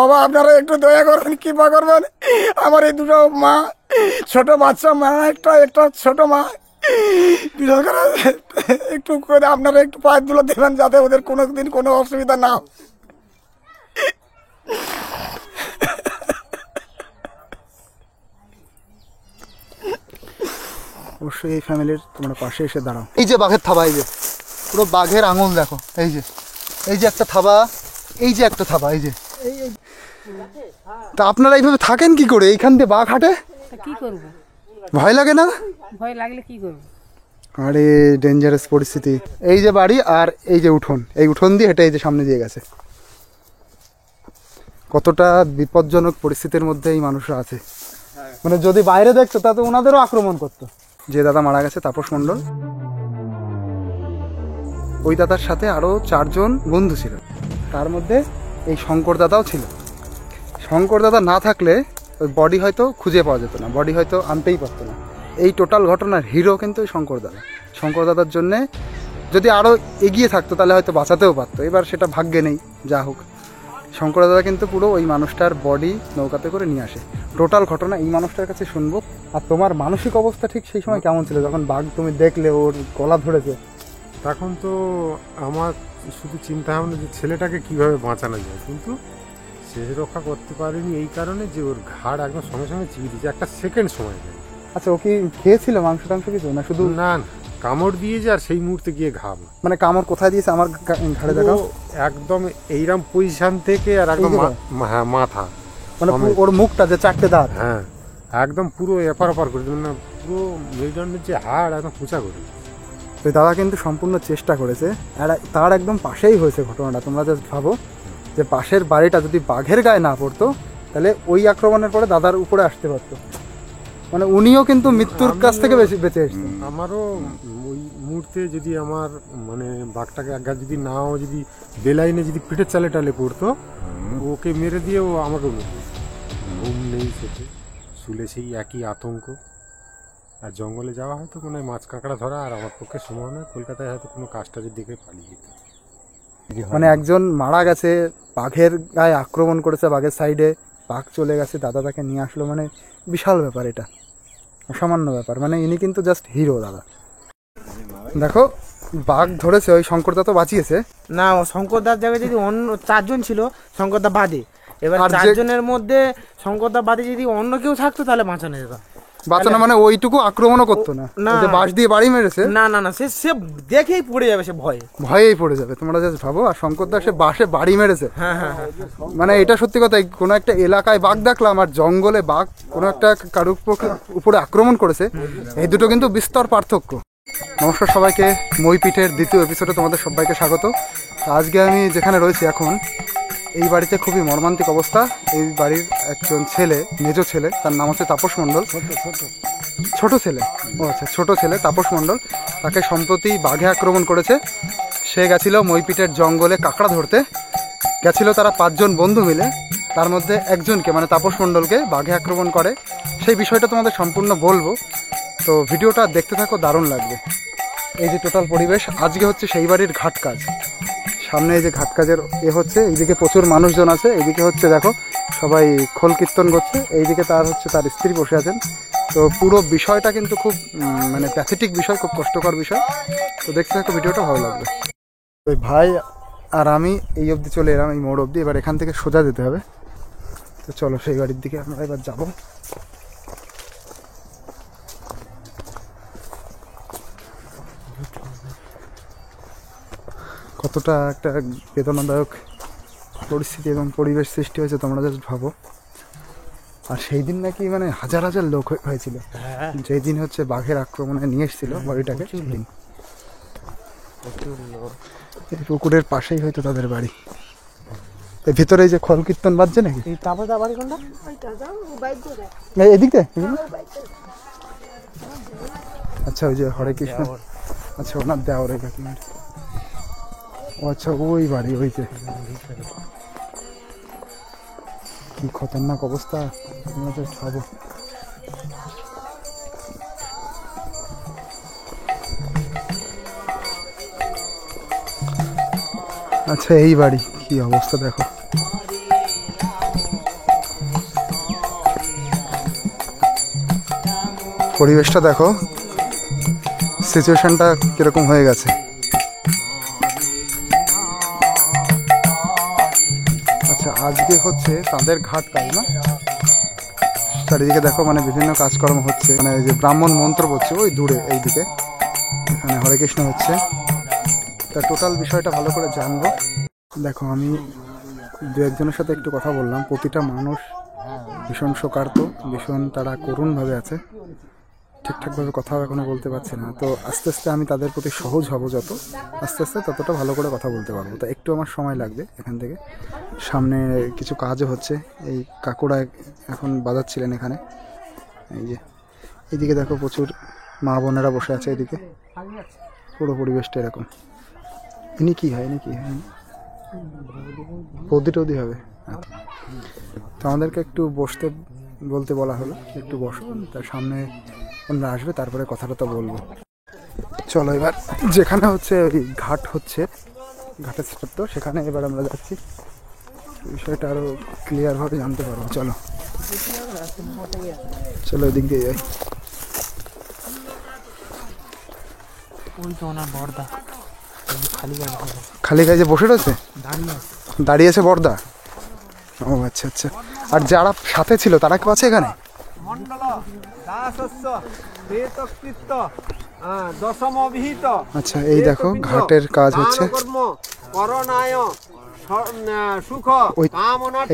বাবা আপনারা একটু দয়া করবেন, কৃপা করবেন। আমার এই দুটো মা, ছোট বাচ্চা মা, একটা ছোট মা, বিশেষ করে একটু করে আপনারা একটু পায়ের ধুলো দেবেন, যাতে ওদের কোনো দিন কোনো অসুবিধা না হয়। অবশ্যই এই ফ্যামিলির তোমরা পাশে এসে দাঁড়াও। এই যে বাঘের থাবা, এই যে পুরো বাঘের আঙুল দেখো, এই যে একটা থাবা, এই যে একটা থাবা, এই যে। তা আপনারা এইভাবে থাকেন কি করে? এইখান দিয়ে বাঘ হাঁটে, কি করব? ভয় লাগে না? ভয় লাগলে কি করব? আরে ডেঞ্জারাস পরিস্থিতি। এই যে বাড়ি আর এই যে উঠোন, এই উঠোন দিয়ে হেঁটে এই যে সামনে দিয়ে গেছে। কতটা বিপজ্জনক পরিস্থিতির মধ্যে এই মানুষরা আছে, মানে যদি বাইরে দেখতো তাতে ওনাদেরও আক্রমণ করতো। যে দাদা মারা গেছে তাপস মণ্ডল, ওই দাদার সাথে আরো 4 জন বন্ধু ছিল, তার মধ্যে এই শঙ্কর দাদাও ছিল। শঙ্কর দাদা না থাকলে ওই বডি হয়তো খুঁজে পাওয়া যেত না, বডি হয়তো আনতেই পারতো না। এই টোটাল ঘটনার হিরো কিন্তু শঙ্কর দাদা। শঙ্কর দাদার জন্যে যদি আরও এগিয়ে থাকতো তাহলে হয়তো বাঁচাতেও পারতো, এবার সেটা ভাগ্যে নেই। যা হোক, শঙ্কর দাদা কিন্তু পুরো ওই মানুষটার বডি নৌকাতে করে নিয়ে আসে। টোটাল ঘটনা এই মানুষটার কাছে শুনবো। আর তোমার মানসিক অবস্থা ঠিক সেই সময় কেমন ছিল যখন বাঘ তুমি দেখলে ওর গলা ধরেছে? তখন তো আমার শুধু চিন্তা ভাবনা যে ছেলেটাকে কিভাবে বাঁচানো যায়, কিন্তু সে রক্ষা করতে পারেনি এই কারণে যে ওর ঘাড় একদম সঙ্গে সঙ্গে চিবি দিয়েছে, একটা সেকেন্ড সময় নেই। আচ্ছা, ও কি খেয়েছিল মাংস টাংস কিছু, না শুধু? না, কামড় দিয়েছে আর সেই মুহূর্তে গিয়ে ঘাম। মানে কামড় কোথায় দিয়েছে আমার ঘাড়ে দেখাও। একদম এইরকম পজিশন থেকে আর একদম হ্যাঁ মাথা, মানে ওর মুখটা যে 4টে দাঁত, হ্যাঁ একদম পুরো এপার ওপার করে, মানে পুরো মেরুদণ্ডের যে হাড় একদম খোঁচা করে। তো দাদা কিন্তু সম্পূর্ণ চেষ্টা করেছে, আর তার একদম পাশেই হয়েছে ঘটনাটা। তোমরা জাস্ট ভাবো যে পাশের বাড়িটা যদি বাঘের গায়ে না পড়তো তাহলে ওই আক্রমণের পরে দাদার উপরে আসতে পারতো। মানে উনিও কিন্তু মৃত্যুর কাছ থেকে বেঁচে এসেছেন। আমারও ওই মুহূর্তে যদি আমার মানে বাঘটাকে একগাছ যদি নাও যদি বেলাইনে যদি পিঠের চালে টালে পড়তো, ওকে মেরে দিয়ে ও আমাকে ঘুম নেই চোখে, শুলে সেই একই আতঙ্ক। আর জঙ্গলে যাওয়া হয়তো কোনো মাছ কাঁকড়া ধরা আর আমার পক্ষে সম্ভব নয়। কলকাতায় হয়তো কোনো কাজটাজের দিকে পালিয়ে যেত। মানে একজন মারা গেছে, বাঘের গায়ে আক্রমণ করেছে, বাঘের সাইডে বাঘ চলে গেছে, দাদা তাকে নিয়ে আসলো, মানে বিশাল ব্যাপার, এটা অসামান্য ব্যাপার। মানে ইনি কিন্তু জাস্ট হিরো দাদা। দেখো বাঘ ধরেছে, ওই শঙ্করদা তো বাঁচিয়েছে না, শঙ্করদার জায়গায় যদি অন্য 4 জন ছিল শঙ্করদা বাদে, এবার আর 4 জনের মধ্যে শঙ্করদা বাদে যদি অন্য কেউ থাকতো তাহলে বাঁচানো যেত। বাঁচানো মানে ওইটুকু আক্রমণও করতো না, বাঁশ দিয়ে বাড়ি মেরেছে। না না না, সে দেখেই পড়ে যাবে, সে ভয়েই পড়ে যাবে। তোমরা জাস্ট ভাবো, আর শঙ্করদা সে বাঁশে বাড়ি মেরেছে। হ্যাঁ হ্যাঁ, মানে এটা সত্যি কথা, কোনো একটা এলাকায় বাঘ দেখলাম আর জঙ্গলে বাঘ কোনো একটা কারুর উপরে আক্রমণ করেছে, এই দুটো কিন্তু বিস্তর পার্থক্য। নমস্কার সবাইকে, মইপিঠের দ্বিতীয় এপিসোডে তোমাদের সবাইকে স্বাগত। আজকে আমি যেখানে রয়েছি এখন, এই বাড়িতে খুবই মর্মান্তিক অবস্থা। এই বাড়ির একজন ছেলে, মেজ ছেলে, তার নাম হচ্ছে তাপস মণ্ডল। ছোট ছেলে, ও আচ্ছা, ছোট ছেলে তাপস মণ্ডল। তাকে সম্প্রতি বাঘে আক্রমণ করেছে। সে গেছিল মইপিঠের জঙ্গলে কাঁকড়া ধরতে গেছিল, তারা 5 জন বন্ধু মিলে। তার মধ্যে একজনকে মানে তাপস মণ্ডলকে বাঘে আক্রমণ করে। সেই বিষয়টা তোমাদের সম্পূর্ণ বলবো, তো ভিডিওটা দেখতে থাকো, দারুণ লাগবে। এই যে টোটাল পরিবেশ, আজকে হচ্ছে সেই বাড়ির ঘাট কাজ। সামনে এই যে ঘাট কাজের হচ্ছে, এইদিকে প্রচুর মানুষজন আছে, এইদিকে হচ্ছে দেখো সবাই খোল কীর্তন করছে, এইদিকে তার স্ত্রী বসে আছেন। তো পুরো বিষয়টা কিন্তু খুব মানে প্যাথেটিক বিষয়, খুব কষ্টকর বিষয়। তো দেখতে থাকো, ভিডিওটা ভালো লাগবে। ওই ভাই আর আমি এই অবধি চলে এলাম, এই মোড় অবধি। এবার এখান থেকে সোজা যেতে হবে। তো চলো সেই বাড়ির দিকে আমরা এবার যাবো। কতটা একটা বেদনাদায়ক পরিস্থিতি এবং পরিবেশ সৃষ্টি হয়েছে তোমরা জাস্ট ভাবো। আর সেই দিন নাকি মানে হাজার হাজার লোক হয়েছিল, যেই দিন হচ্ছে বাঘের আক্রমণে নিয়ে এসেছিল বাড়িটাকে। এই পুকুরের পাশেই হয়তো তাদের বাড়ি। এর ভিতরে এই যে খোল কীর্তন বাজছে নাকি? এদিক দিয়ে, আচ্ছা ওই যে হরে কৃষ্ণ, আচ্ছা ওনার দেওয়ার কাকিমার। আচ্ছা ওই বাড়ি, ওই যে কি খতরনাক অবস্থা, তোমরা জাস্ট ভাবো। আচ্ছা এই বাড়ি কি অবস্থা দেখো। পরিবেশটা দেখো, সিচুয়েশনটা কিরকম হয়ে গেছে। আচ্ছা, আজকে হচ্ছে তাদের ঘাট কাজ না? চারিদিকে দেখো মানে বিভিন্ন কাজকর্ম হচ্ছে, মানে যে ব্রাহ্মণ মন্ত্র পড়ছে ওই দূরে এইদিকে, এখানে হরে কৃষ্ণ হচ্ছে। তা টোটাল বিষয়টা ভালো করে জানবো। দেখো আমি দু একজনের সাথে একটু কথা বললাম, প্রতিটা মানুষ ভীষণ শোকার্ত, ভীষণ তারা করুণভাবে আছে, ঠিকঠাকভাবে কথাও এখনো বলতে পারছে না। তো আস্তে আস্তে আমি তাদের প্রতি সহজ হব, যত আস্তে আস্তে ততটা ভালো করে কথা বলতে পারবো। তো একটু আমার সময় লাগবে এখান থেকে, সামনে কিছু কাজও হচ্ছে। এই কাকুরা এখন বাজাচ্ছিলেন এখানে, এই যে এইদিকে দেখো প্রচুর মা বোনেরা বসে আছে এদিকে, পুরো পরিবেশটা এরকম। ইনি কি হয়, বৌদি টৌদি হবে। আচ্ছা, তো আমাদেরকে একটু বসতে বলতে বলা হলো, একটু বসো, তার সামনে আমরা আসবে, তারপরে কথাটা তো বলবো। চলো এবার যেখানে হচ্ছে ওই ঘাট হচ্ছে, ঘাটের স্থাপত্য, সেখানে এবার আমরা যাচ্ছি, বিষয়টা আরো ক্লিয়ারভাবে জানতে পারবো। চলো চলো ওই দিক দিয়ে যাই। খালি গায়ে বসে রয়েছে, দাঁড়িয়ে আছে বর্দা। ও আচ্ছা আচ্ছা, আর যারা সাথে ছিল তারা কেউ আছে এখানে? আচ্ছা, এই দেখো ঘাটের কাজ হচ্ছে।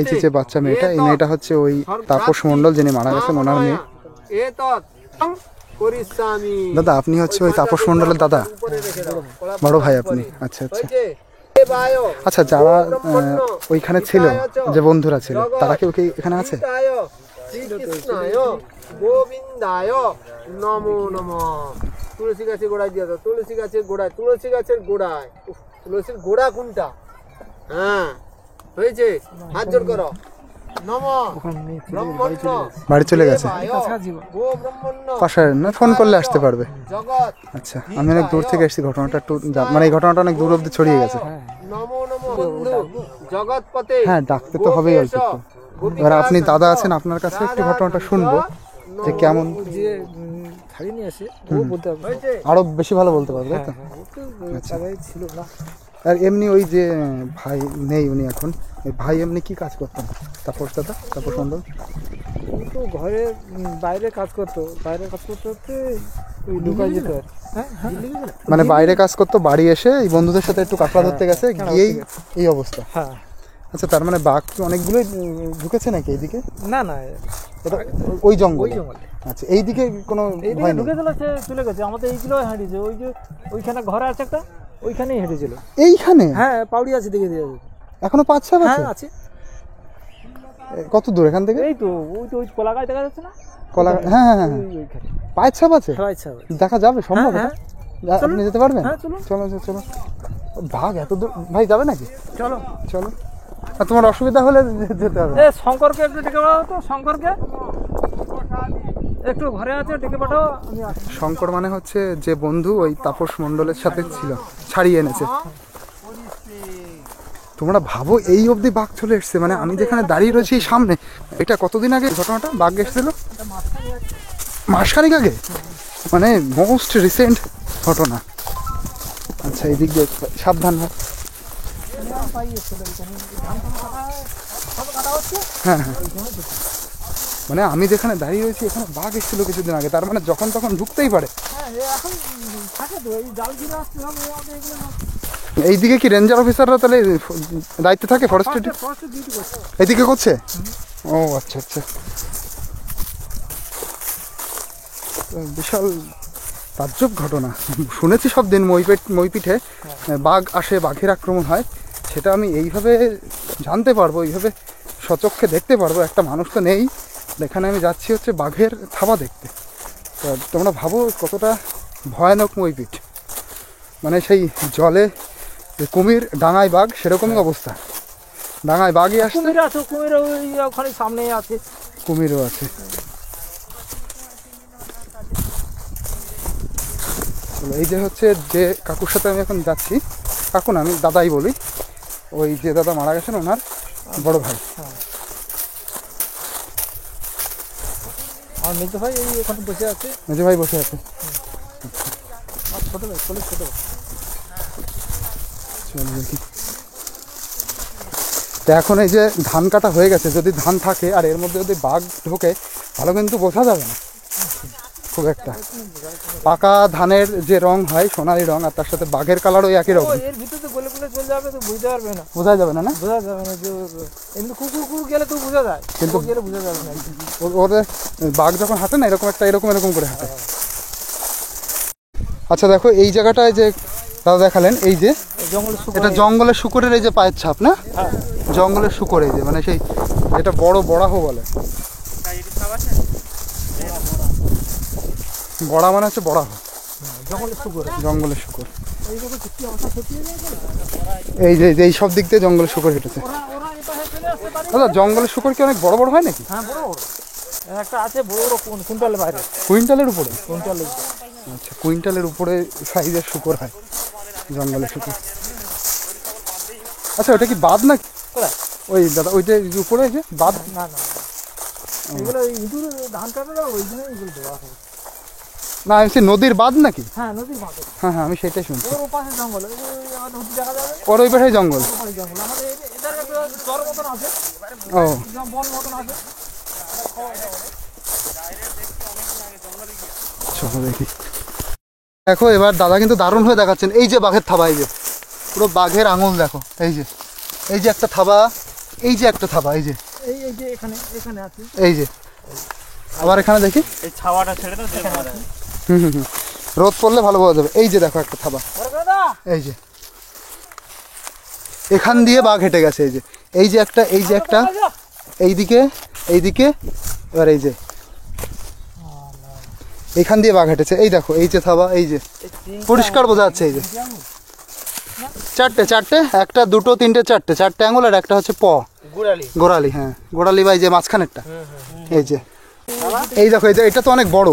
এই যে বাচ্চা মেয়েটা, এই মেয়েটা হচ্ছে ওই তাপস মণ্ডল যিনি মারা গেছেন, ওনার মেয়ে। দাদা আপনি হচ্ছে ওই তাপস মণ্ডলের দাদা, বড় ভাই আপনি? আচ্ছা আচ্ছা আচ্ছা, যারা ওইখানে ছিল, যে বন্ধুরা ছিল, তারা কেউ কি এখানে আছে? তুলসী গাছের গোড়ায় দিয়ে দাও, তুলসী গাছের গোড়ায়, তুলসী গাছের গোড়ায়। তুলসীর গোড়া কোনটা? হ্যাঁ হয়েছে, হাত জোর করো। বাড়ি চলে গেছে, পাশে না, ফোন করলে আসতে পারবে। আচ্ছা, আমি অনেক দূর থেকে এসেছি, ঘটনাটা একটু মানে এই ঘটনাটা অনেক দূর অব্দি ছড়িয়ে গেছে। হ্যাঁ, ডাকতে তো হবেই অল্প একটু। এবার আপনি দাদা আছেন, আপনার কাছে একটু ঘটনাটা শুনবো যে কেমন, আরো বেশি ভালো বলতে পারবে। আচ্ছা, আর এমনি ওই যে ভাই নেই উনি এখন, ভাই এমনি কি কাজ করতেন? তাপস দাদা, তাপস মণ্ডল তো ঘরে বাইরে কাজ করতো, মানে বাইরে কাজ করতো, বাড়ি এসে এই বন্ধুদের সাথে একটু কাঁকড়া ধরতে গেছে, গিয়েই এই অবস্থা। হ্যাঁ। আচ্ছা, তার মানে বাঘ কি অনেকগুলোই ঢুকেছে নাকি এইদিকে? না না, এটা ওই জঙ্গল। আচ্ছা, এইদিকে কোনো ভয় নেই? ঢুকে দিল, চলে গেছে। আমাদের এইগুলো হাঁটিছে, ওই যে ওইখানে ঘরে আছে একটা, ওইখানেই হেঁটেছিল। এইখানে? হ্যাঁ, পাউড়ি আছে, দিকে দিয়ে এখনো 5-6 হ্যাঁ আছে। কত দূর এখান থেকে? এই তো ওই কলা গাছ দেখা যাচ্ছে না, কলা? হ্যাঁ হ্যাঁ হ্যাঁ, পায়ের ছাপ আছে, দেখা যাবে? সম্ভব? আপনি যেতে পারবেন? চলো চলো। বাঘ এত দূর ভাই যাবে নাকি? চলো চলো। আর তোমার অসুবিধা হলে যেতে হবে। শঙ্করকে একটু ডেকে পাঠাও তো, শঙ্করকে একটু ঘরে আছে, ডেকে পাঠাও। শঙ্কর মানে হচ্ছে যে বন্ধু ওই তাপস মণ্ডলের সাথে ছিল, ছাড়িয়ে এনেছে। তোমরা ভাবো এই অবধি বাঘ চলে এসছে, মানে আমি যেখানে দাঁড়িয়ে রয়েছি সামনে। এটা কতদিন আগে ঘটনাটা? বাঘ এসেছিল মাসখানেক আগে, মানে মোস্ট রিসেন্ট ঘটনা। আচ্ছা, এই দিক দিয়ে সাবধান হয়। হ্যাঁ হ্যাঁ, মানে আমি যেখানে দাঁড়িয়ে রয়েছি এখানে বাঘ এসেছিল কিছুদিন আগে, তার মানে যখন তখন ঢুকতেই পারে। এইদিকে কি রেঞ্জার অফিসাররা তাহলে দায়িত্বে থাকে? ফরেস্টের এইদিকে করছে? ও আচ্ছা আচ্ছা, বিশাল তাজ্জব ঘটনা। শুনেছি সব দিন মইপিঠে বাঘ আসে, বাঘের আক্রমণ হয়, সেটা আমি এইভাবে জানতে পারবো, এইভাবে সচক্ষে দেখতে পারবো, একটা মানুষ তো নেই। এখানে আমি যাচ্ছি হচ্ছে বাঘের থাবা দেখতে। তো তোমরা ভাবো কতটা ভয়ানক মইপিঠ, মানে সেই জলে কুমির, ডাঙায় বাঘ, সেরকমই অবস্থা। ডাঙায় বাঘই আসছে, ওখানে সামনে আছে, কুমিরও আছে। এই যে হচ্ছে যে কাকুর সাথে আমি এখন যাচ্ছি, কাকু না, আমি দাদাই বলি, ওই যে দাদা মারা গেছেন ওনার বড় ভাই। আমার মেজো ভাই এই ওখানে বসে আছে। মেজো ভাই বসে আছে। আর ছোট ভাই ছোট চলো দেখি। তো এখন এই যে ধান কাটা হয়ে গেছে, যদি ধান থাকে আর এর মধ্যে যদি বাঘ ঢোকে ভালো কিন্তু বোঝা যাবে না খুব একটা। পাকা ধানের যে রং হয় সোনালি রং, আর তার সাথে বাঘের কালারও একই রকম, এর ভিতরে গলে চলে যাবে তো বুঝতে পারবে না, বোঝা যাবে না। না বোঝা যাবে না যে এমনি কুকুর গেলে তো বোঝা যায়, কিন্তু গেলে বোঝা যাবে না। ওদের বাঘ যখন হাঁটে না এরকম একটা এরকম করে হাঁটে। আচ্ছা দেখো এই জায়গাটায় যে দাদা দেখালেন, এই যে এটা জঙ্গলের শুকরের এই যে পায়ের ছাপ না, জঙ্গলের শুকর, এই যে মানে সেই এটা বড় বড়াহ বলে, বড়া মানে হচ্ছে বড়াহ, জঙ্গলের শুকর। এই যে এই সব দিক দিয়ে জঙ্গলের শুকর হেঁটেছে। দাদা জঙ্গলের শুকর কি অনেক বড় বড় হয় নাকি? হ্যাঁ বড় বড় একটা আছে, বড় কুইন্টালের বাইরে, কুইন্টালের উপরে? কুইন্টালের। আচ্ছা কুইন্টালের উপরে সাইজের শুকর হয় জঙ্গলের শুকর। আচ্ছা ওটা কি বাঁধ নাকি? ওই দাদা ওইটা উপরে যে বাঁধ? না না এগুলো ইঁদুর ধান কাটে না, ওই জন্য এগুলো দেওয়া হয়। না আমি সে নদীর বাঁধ নাকি? হ্যাঁ নদীর বাঁধ। হ্যাঁ হ্যাঁ আমি সেটাই শুনছি। ওর পাশে জঙ্গল, আমাদের নদী দেখা যাবে, ওর ওই পাশে জঙ্গল। জঙ্গল আমাদের এটার একটা চর মতন আছে, ও বন মতন আছে। চলো দেখি। দেখো এবার দাদা কিন্তু দারুণ হয়ে দেখাচ্ছেন। এই যে বাঘের থাবা, এই যে পুরো বাঘের আঙুল দেখো, এই যে একটা থাবা, এই যে একটা থাবা, এই যে এখানে আছে, এই যে আবার এখানে দেখি, এই ছাওয়াটা ছেড়ে দাও, হুম রোদ পড়লে ভালো বোঝা যাবে। এই যে দেখো একটা থাবা, এই যে এখান দিয়ে বাঘ হেঁটে গেছে, এই যে একটা, এই যে একটা, এইদিকে এবার এই যে এইখান দিয়ে বাঘ হেঁটেছে। এই দেখো এই যে থাবা, এই যে পরিষ্কার বোঝা যাচ্ছে। এই যে চারটে, একটা দুটো তিনটে চারটে আঙুল, আর একটা হচ্ছে গোড়ালি। হ্যাঁ গোড়ালি বা এই যে মাঝখানেরটা, এই দেখো এটা তো অনেক বড়,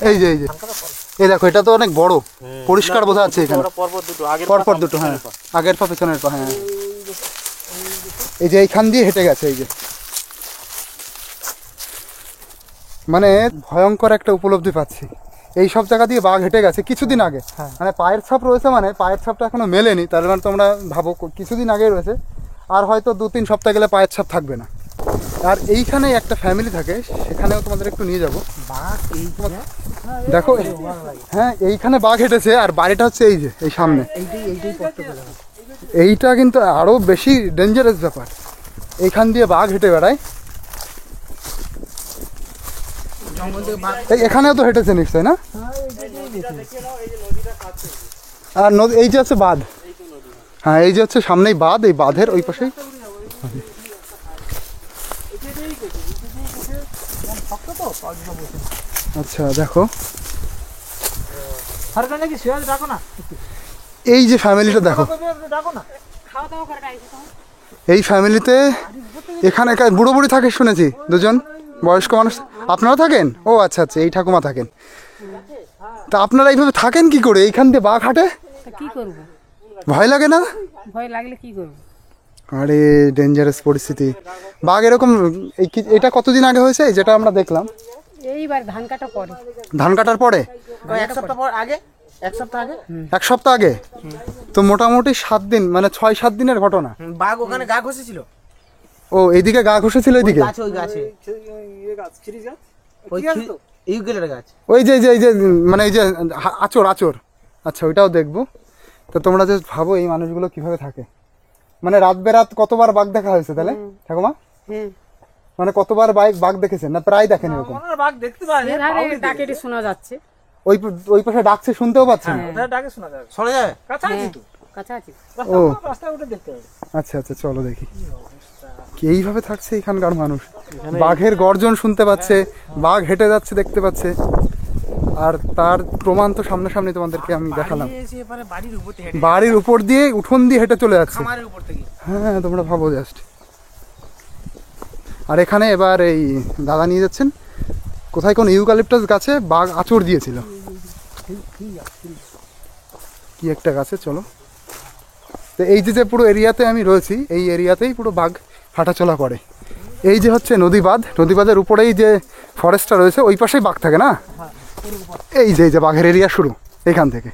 এই যে এই দেখো এটা তো অনেক বড়, পরিষ্কার বোঝা যাচ্ছে এখানে পরপর দুটো। হ্যাঁ আগের পা পেছনের পা। হ্যাঁ এই যে এইখান দিয়ে হেঁটে গেছে, এই যে মানে ভয়ঙ্কর একটা উপলব্ধি পাচ্ছি। এই সব জায়গা দিয়ে বাঘ হেঁটে গেছে কিছুদিন আগে, মানে পায়ের ছাপ রয়েছে, মানে পায়ের ছাপটা এখনো মেলেনি, তার মানে তোমরা ভাবো কিছুদিন আগেই রয়েছে, আর হয়তো 2-3 সপ্তাহ গেলে পায়ের ছাপ থাকবে না। আর এইখানে একটা ফ্যামিলি থাকে, সেখানেও তোমাদের একটু নিয়ে যাবো। দেখো হ্যাঁ এইখানে বাঘ হেঁটেছে, আর বাড়িটা হচ্ছে এই যে এই সামনে। এইটা কিন্তু আরো বেশি ডেঞ্জারাস ব্যাপার, এইখান দিয়ে বাঘ হেঁটে বেড়ায়। এখানেও তো হেঁটেছে নিশ্চয় না? আর নদী এই যে হচ্ছে বাঁধ, হ্যাঁ এই যে হচ্ছে সামনেই বাঁধ, এই বাঁধের ওই পাশেই। আচ্ছা দেখো এই যে ফ্যামিলিটা দেখো, এই ফ্যামিলিতে এখানে বুড়ো বুড়ি থাকে শুনেছি, দুজন বয়স্ক মানুষ। আপনারা থাকেন? ও আচ্ছা আচ্ছা, এই ঠাকুমা থাকেন। তা আপনারা এইভাবে থাকেন কি করে? এইখান দিয়ে বাঘ হাঁটে, কি করব? ভয় লাগে না? ভয় লাগলে কি করব? আরে ডেঞ্জারাস পরিস্থিতি। বাঘ এরকম এটা কতদিন আগে হয়েছে যেটা আমরা দেখলাম? এইবার ধান কাটা পরে। ধান কাটার পরে? এক সপ্তাহ পর আগে, এক সপ্তাহ আগে। তো মোটামুটি 7 দিন, মানে 6-7 দিনের ঘটনা। বাঘ ওখানে গা ঘষেছিল। ও এইদিকে গা ঘষেছিল, এইদিকে ওই যে এই যে মানে এই যে আচর। আচ্ছা ওইটাও দেখবো। তো তোমরা যে ভাবো এই মানুষগুলো কিভাবে থাকে, মানে রাত বেরাত কতবার বাঘ দেখা হয়েছে তাহলে ঠাকুমা? মানে কতবার বাঘ দেখেছেন না প্রায় দেখেন এরকম? বাঘ দেখতে পারেন, ডাকে শোনা যাচ্ছে, ওই পাশে ডাকছে, শুনতেও পাচ্ছেন? ডাকে শোনা যায় কাছাকাছি তো, কাছাকাছি। ও রাস্তায় উঠে দেখতে হবে। আচ্ছা আচ্ছা চলো দেখি এইভাবে থাকছে এখানকার মানুষ। বাঘের গর্জন শুনতে পাচ্ছে, বাঘ হেঁটে যাচ্ছে দেখতে পাচ্ছে, আর তার প্রমাণ তো সামনাসামনি তোমাদেরকে আমি দেখালাম। বাড়ির উপর দিয়ে উঠোন দিয়ে হেঁটে চলে যাচ্ছে। হ্যাঁ তোমরা ভাবো জাস্ট। আর এখানে এবার এই দাদা নিয়ে যাচ্ছেন কোথায়, কোন ইউক্যালিপটাস গাছে বাঘ আঁচড় দিয়েছিল, কি একটা গাছে। চলো তো এই যে পুরো এরিয়াতে আমি রয়েছি, এই এরিয়াতেই পুরো বাঘ হাঁটাচলা করে। এই যে হচ্ছে নদীবাঁধের উপরেই যে ফরেস্টটা রয়েছে ওই পাশেই বাঘ থাকে না? এই যে বাঘের এরিয়া শুরু এখান থেকে,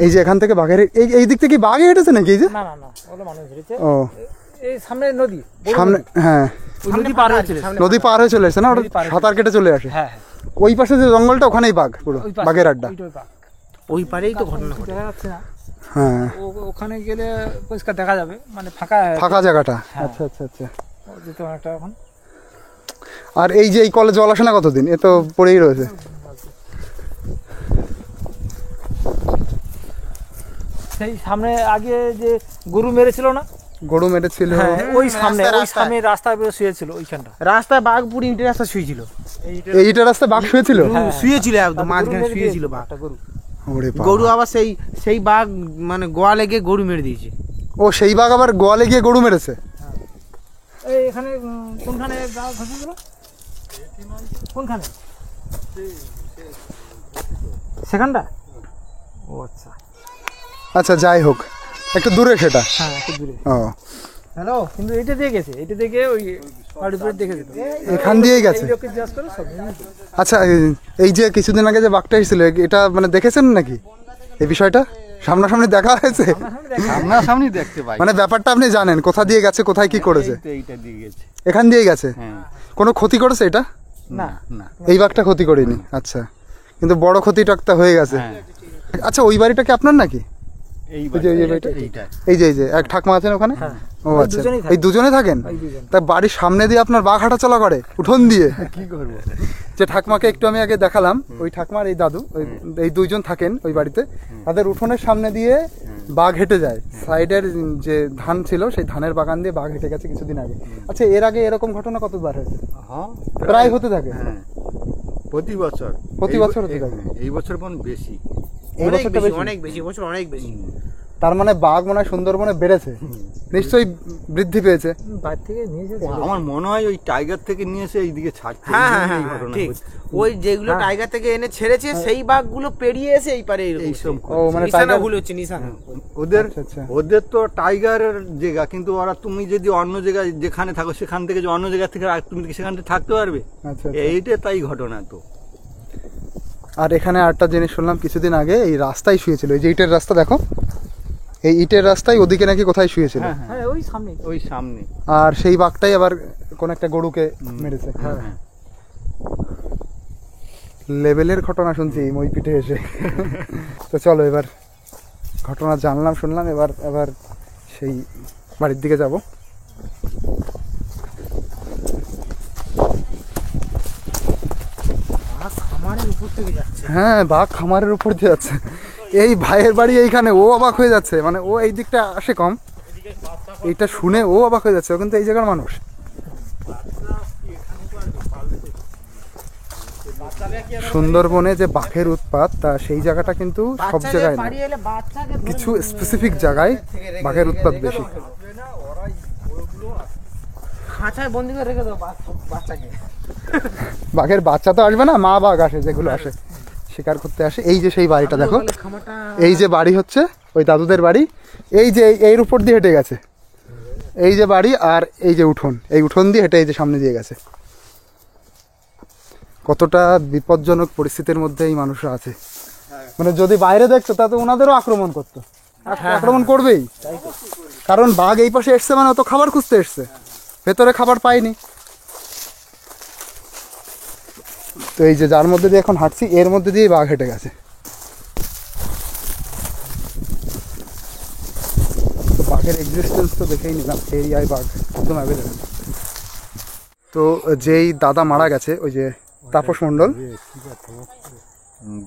এই যে এখান থেকে বাঘের এই দিক থেকে বাঘে হেঁটেছে নাকি? এই যে না না না, ওগুলো মানুষ ধরেছে। ও এই সামনে নদী, সামনে, হ্যাঁ নদী পার হয়েছিল। নদী পার হয়ে চলে আসে না, ওটা সাঁতার কেটে চলে আসে। হ্যাঁ ওই পাশে যে জঙ্গলটা ওখানেই বাঘ, পুরো বাঘের আড্ডা। ওই পারেই তো ঘটনা ঘটে। দেখা যাচ্ছে না, হ্যাঁ ওখানে গেলে পরিষ্কার দেখা যাবে, মানে ফাঁকা ফাঁকা জায়গাটা। আচ্ছা আচ্ছা আচ্ছা। যেতে অনেকটা এখন। আর এই যে এই কলে জল আসে না কতদিন, এ তো পড়েই রয়েছে। সেই সামনে আগে যে গরু মেরেছিল না, গরু মেরেছিল, ওই সামনে রাস্তায় শুয়েছিল ওইখানটা। রাস্তায় বাঘ পুরো ইটের রাস্তা শুয়েছিল, এইটা রাস্তায় বাঘ শুয়েছিল। শুয়েছিল একদম মাঝখানে শুয়েছিল বাঘ। গরু ওরে বাবা। গরু আবার সেই বাঘ মানে গোয়ালে গিয়ে গরু মেরে দিয়েছে। ও সেই বাঘ আবার গোয়ালে গিয়ে গরু মেরেছে। এই এখানে কোনখানে বাঘ ঘটেছিল? কোনখানে? সেখানটা? ও আচ্ছা আচ্ছা যাই হোক, একটু দূরে সেটা। হ্যাঁ, একটু দূরে। ও হ্যালো, কিন্তু এটা দিয়ে গেছে, এটা দেখে ওই বাড়ির উপরে দেখে যেত, এখান দিয়েই গেছে। এই লোককে জিজ্ঞাসা করে সব জানে তো। আচ্ছা এই যে কিছুদিন আগে যে বাঘটা এসেছিল, এটা মানে দেখেছেন নাকি এই বিষয়টা? সামনাসামনি দেখা হয়েছে? সামনাসামনি দেখতে পাই, মানে ব্যাপারটা আপনি জানেন, কোথা দিয়ে গেছে, কোথায় কি করেছে? তো এইটা দিয়ে গেছে। এখান দিয়েই গেছে। হ্যাঁ, কোনো ক্ষতি করেছে এটা? না না, এই বাঘটা ক্ষতি করেনি। আচ্ছা, কিন্তু বড় ক্ষতিটা হয়ে গেছে। হ্যাঁ, আচ্ছা ওই বাড়িটা কি আপনার নাকি? এই ওই যে বাড়িটা? এইটা এই যে এক ঠাকমা আছেন ওখানে? ও ওই আচ্ছা, দুজনেই থাকে। এই দুজনে থাকেন? ওই দুজন। তা বাড়ির সামনে দিয়ে আপনার বাঘ হাঁটা চলা করে উঠোন দিয়ে? কি করবো? যে ঠাকমাকে একটু আমি আগে দেখালাম, ওই ঠাকমার এই দাদু, এই দুইজন থাকেন ওই বাড়িতে। তাদের উঠোনের সামনে দিয়ে বাঘ হেঁটে যায়। সাইডের যে ধান ছিল সেই ধানের বাগান দিয়ে বাঘ হেঁটে গেছে কিছুদিন আগে। আচ্ছা এর আগে এরকম ঘটনা কতবার হয়েছে? হ্যাঁ, প্রায় হতে থাকে। হ্যাঁ, প্রতি বছর। প্রতি এই বছর হতে থাকে। এই বছর কোন বেশি। এই অনেক বছরটা বেশি, বেশি? অনেক বেশি, বছর অনেক বেশি। তার মানে বাঘ মনে হয় সুন্দরবনে বেড়েছে, নিশ্চয়ই বৃদ্ধি পেয়েছে। বাড়ি থেকে নিয়ে যেতে আমার মনে হয় ওই টাইগার থেকে নিয়ে এসে এইদিকে ছাড়ছে। হ্যাঁ এই হ্যাঁ জন্য হ্যাঁ এই ঘটনা ঠিক। হচ্ছে। ওই যেগুলো টাইগার থেকে এনে ছেড়েছে সেই বাঘগুলো পেরিয়ে এসে এই পারে এরকম এইসব হচ্ছে। ও মানে নিশানা টাইগার, ভুল হচ্ছে, নিশানা। ওদের আচ্ছা, আচ্ছা। ওদের তো টাইগারের জায়গা, কিন্তু ওরা তুমি যদি অন্য জায়গায় যেখানে থাকো সেখান থেকে যে অন্য জায়গা থেকে তুমি কি সেখানে থাকতে পারবে? আচ্ছা, আচ্ছা। এইটা তাই ঘটনা তো। আর এখানে আরেকটা জিনিস শুনলাম কিছুদিন আগে, এই রাস্তায় শুয়েছিল, এই যে ইটের রাস্তা দেখো, এই ইটের রাস্তায় ওদিকে নাকি কোথায় শুয়েছিল। হ্যাঁ, হ্যাঁ, হ্যাঁ, ওই সামনে। ওই সামনে। আর সেই বাঘটাই আবার কোন একটা গরুকে মেরেছে। হ্যাঁ, হ্যাঁ। লেভেলের ঘটনা শুনছি মই পিঠে এসে। তো চলো এবার ঘটনা জানলাম শুনলাম, এবার সেই বাড়ির দিকে যাব। খামারের উপর থেকে যাচ্ছে। হ্যাঁ বাঘ খামারের উপর দিয়ে যাচ্ছে। এই ভাইয়ের বাড়ি এইখানে, ও অবাক হয়ে যাচ্ছে, মানে ও এই দিকটা আসে কম, এইটা শুনে ও অবাক হয়ে যাচ্ছে, ও কিন্তু এই জায়গার মানুষ। সুন্দরবনে যে বাঘের উৎপাত, তা সেই জায়গাটা কিন্তু সব জায়গায় না, বাড়ি এলে বাচ্চাকে ধরে কিছু স্পেসিফিক জায়গায় বাঘের উৎপাত বেশি। খাঁচায় বন্দি করে রেখে দাও বাচ্চাকে। বাঘের বাচ্চা তো আসবে না, মা বাঘ আসে, যেগুলো আসে শিকার করতে আসে। এই যে সেই বাড়িটা দেখো, খামারটা এই যে বাড়ি হচ্ছে ওই দাদুদের বাড়ি, এই যে এর উপর দিয়ে হেঁটে গেছে, এই যে বাড়ি, আর এই যে উঠোন, এই উঠোন দিয়ে হেঁটে এই যে সামনে দিয়ে গেছে। কতটা বিপজ্জনক পরিস্থিতির মধ্যে এই মানুষরা আছে, মানে যদি বাইরে দেখতো তা তো ওনাদেরও আক্রমণ করতো, আক্রমণ করবেই, কারণ বাঘ এই পাশে এসছে মানে ও তো খাবার খুঁজতে এসছে, ভেতরে খাবার পায়নি। তো এই যে যার মধ্যে দিয়ে এখন হাঁটছি, এর মধ্যে দিয়ে বাঘ হেঁটে গেছে। তো বাঘের এক্সিস্টেন্স তো দেখেই নিলাম, এরিয়ায় বাঘ একদম অ্যাভেলেবেল। তো যেই দাদা মারা গেছে, ওই যে তাপস মণ্ডল,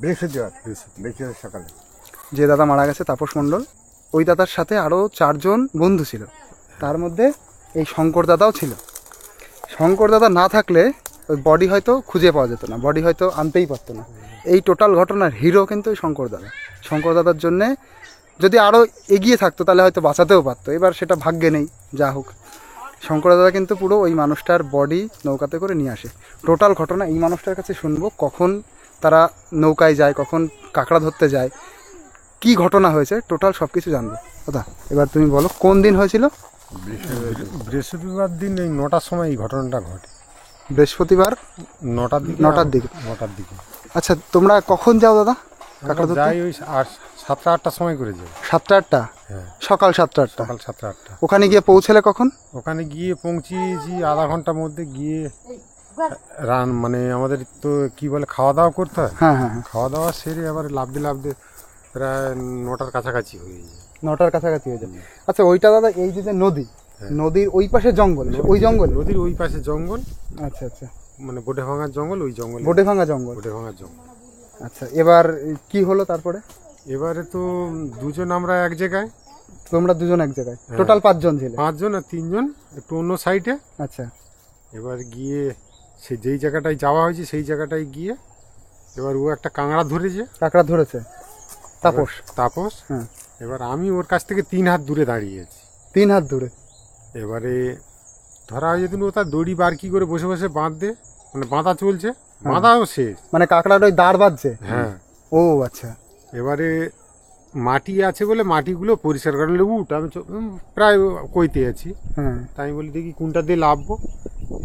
বৃহস্পতিবার সকালে যে দাদা মারা গেছে তাপস মণ্ডল, ওই দাদার সাথে আরও 4 জন বন্ধু ছিল, তার মধ্যে এই শঙ্কর দাদাও ছিল। শঙ্কর দাদা না থাকলে ওই বডি হয়তো খুঁজে পাওয়া যেত না, বডি হয়তো আনতেই পারতো না। এই টোটাল ঘটনার হিরো কিন্তু ওই শঙ্কর দাদা। শঙ্কর দাদার জন্যে যদি আরও এগিয়ে থাকতো তাহলে হয়তো বাঁচাতেও পারতো, এবার সেটা ভাগ্যে নেই, যা হোক। শঙ্কর দাদা কিন্তু পুরো ওই মানুষটার বডি নৌকাতে করে নিয়ে আসে। টোটাল ঘটনা এই মানুষটার কাছে শুনবো, কখন তারা নৌকায় যায়, কখন কাঁকড়া ধরতে যায়, কি ঘটনা হয়েছে, টোটাল সব কিছু জানবো। দাদা এবার তুমি বলো কোন দিন হয়েছিল? বৃহস্পতিবার দিন এই 9টার সময় এই ঘটনাটা ঘটে। বৃহস্পতিবার 9টার দিকে। 9টার দিকে। 9টার দিকে আচ্ছা, তোমরা কখন যাও দাদা কাঁকড়া ধরতে? যাই ওই 7টা-8টার সময় করে যাই। 7টা-8টা? হ্যাঁ, সকাল 7টা-8টা। সকাল 7টা-8টা। ওখানে গিয়ে পৌঁছলে কখন? ওখানে গিয়ে পৌঁছিয়েছি আধা ঘন্টার মধ্যে গিয়ে মানে আমাদের তো কি বলে খাওয়া দাওয়া করতে হয়। হ্যাঁ হ্যাঁ হ্যাঁ, খাওয়া দাওয়া সেরে আবার লাফতে প্রায় 9টার কাছাকাছি হয়ে যায়। 9টার কাছাকাছি হয়ে যায়। আচ্ছা, ওইটা দাদা এই যে নদী, নদীর ওই পাশে জঙ্গল, ওই জঙ্গল? নদীর ওই পাশে জঙ্গল, আচ্ছা আচ্ছা, মানে বোটে ভাঙার জঙ্গল, ওই জঙ্গল বোটে ভাঙা জঙ্গল। বোটে ভাঙার জঙ্গল। আচ্ছা, এবার কি হলো তারপরে? এবারে তো দুজন আমরা এক জায়গায়, তোমরা দুজন এক জায়গায়, টোটাল 5 জন ছিলে? 5 জন আর 3 জন একটু অন্য সাইডে। আচ্ছা, এবার গিয়ে সে যেই জায়গাটায় যাওয়া হয়েছে সেই জায়গাটায় গিয়ে এবার ও একটা কাঁকড়া ধরেছে। কাঁকড়া ধরেছে তাপস। হ্যাঁ। এবার আমি ওর কাছ থেকে 3 হাত দূরে দাঁড়িয়ে আছি। 3 হাত দূরে? এবারে ধরা হয়ে যেদিন ও তার দড়ি বার কি করে বসে বসে বাঁধতে, মানে বাঁধা চলছে, বাঁধাও শেষ। মানে কাঁকড়ার ওই দাঁড় বাজছে? হ্যাঁ। ও আচ্ছা। এবারে মাটি আছে বলে মাটিগুলো পরিষ্কার করে উঠ, আমি প্রায় কইতে আছি। হ্যাঁ। তাই আমি বলি দেখি কোনটা দিয়ে লাভবো।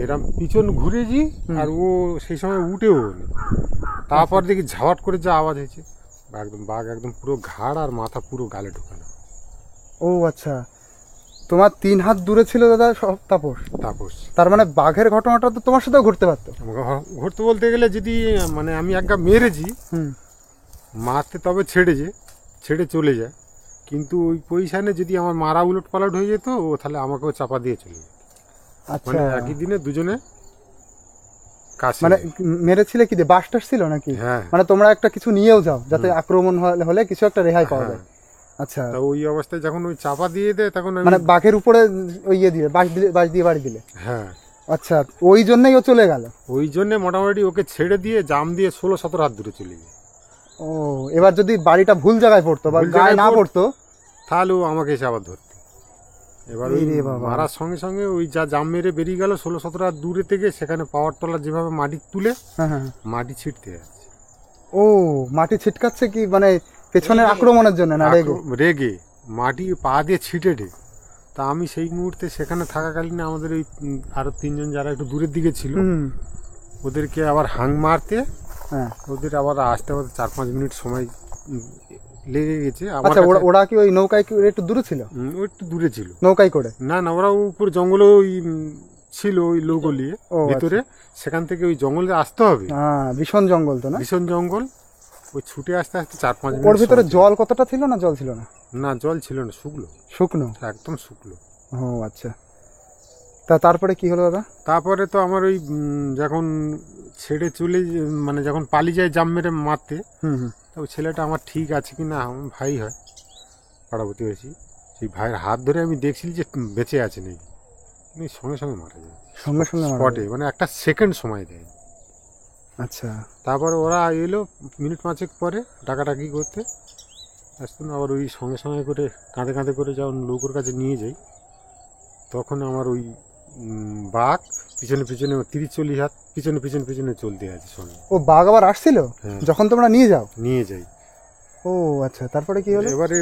এরম পিছন ঘুরেছি আর ও সেই সময় উঠেও নি। তারপর দেখি ঝাওয়াট করে যা আওয়াজ হয়েছে, বাঘ একদম পুরো ঘাড় আর মাথা পুরো গালে ঢোকানো। ও আচ্ছা, তোমার 3 হাত দূরে ছিল দাদা তাপস। তার মানে বাঘের ঘটনাটা তো তোমার সাথেও ঘটতে পারতো? ঘুরতে বলতে গেলে যদি মানে আমি একগা মেরেছি, মারতে তবে ছেড়ে চলে যায়, কিন্তু ওই পজিশনে যদি আমার মারা উলট পালট হয়ে যেত, ও তাহলে আমাকেও চাপা দিয়ে চলে যেত। আচ্ছা, মানে একই দিনে দুজনে কাছে। মানে মেরেছিলে কি দিয়ে, বাসটাস ছিল নাকি? হ্যাঁ। মানে তোমরা একটা কিছু নিয়েও যাও যাতে আক্রমণ হলে কিছু একটা রেহাই পাওয়া যায়। আচ্ছা, তা ওই অবস্থায় যখন ওই চাপা দিয়ে দেয় তখন মানে বাঘের উপরে ওই ইয়ে দিয়ে বাঁশ দিয়ে বাড়ি দিলে? হ্যাঁ। আচ্ছা, ওই জন্যই ও চলে গেল? ওই জন্য মোটামুটি ওকে ছেড়ে দিয়ে জাম দিয়ে 16-17 হাত দূরে চলে যায়। ও, এবার যদি বাড়িটা ভুল জায়গায় পড়তো বা গায়ে না পড়তো তাহলে ও আমাকে এসে আবার ধরতো। এবার ওই মারার সঙ্গে সঙ্গে ওই যা জাম মেরে বেরিয়ে গেল 16-17 হাত দূরে থেকে, সেখানে পাওয়ার টলার যেভাবে মাটি তুলে মাটি ছিটতে যাচ্ছে। ও, মাটি ছিটকাচ্ছে কি মানে পেছনের আক্রমণের জন্য না রেগে মাটি পা দিয়ে ছিটে ঢে। তা আমি সেই মুহূর্তে সেখানে থাকাকালীন আমাদের ওই আরো 3 জন যারা একটু দূরের দিকে ছিল, ওদেরকে আবার হাং মারতে ওদের আবার আসতে 4-5 মিনিট সময় লেগে গেছে। আচ্ছা, ওরা কি ওই নৌকায় একটু দূরে ছিল? ও একটু দূরে ছিল নৌকায় করে? না, ওরা উপর জঙ্গলে ওই ছিল, ওই নৌকো নিয়ে ভিতরে। সেখান থেকে ওই জঙ্গলে আসতে হবে। ভীষণ জঙ্গল তো না? ভীষণ জঙ্গল। ওই ছুটে আসতে 4-5 মিনিট। ওর ভিতরে জল কতটা ছিল না জল ছিল না? না, জল ছিল না, শুকনো একদম শুকনো। ও আচ্ছা, তারপরে কি হলো দাদা? তারপরে তো আমার ওই যখন ছেড়ে চলে মানে যখন পালিয়ে যায় জাম মেরে মারতে, তো ওই ছেলেটা আমার ঠিক আছে কি না, আমার ভাই হয় পাড়া প্রতিবেশী, সেই ভাইয়ের হাত ধরে আমি দেখছি যে বেঁচে আছে নাকি, সঙ্গে সঙ্গে মারা যায়, সঙ্গে স্পটে, মানে একটা সেকেন্ড সময় দেয়। আচ্ছা, তারপরে ওরা এলো মিনিট 5 পরে ডাকাডাকি করতে আসতুন, আবার ওই সঙ্গে সঙ্গে করে কাঁধে করে যখন লোকের কাছে নিয়ে যাই, তখন আমার ওই বাঘ পিছনে 30-40 হাত পিছনে চলতে আছে সঙ্গে। ও, বাঘ আবার আসছিল যখন তোমরা নিয়ে যাই? ও আচ্ছা, তারপরে কি হলো? এবারে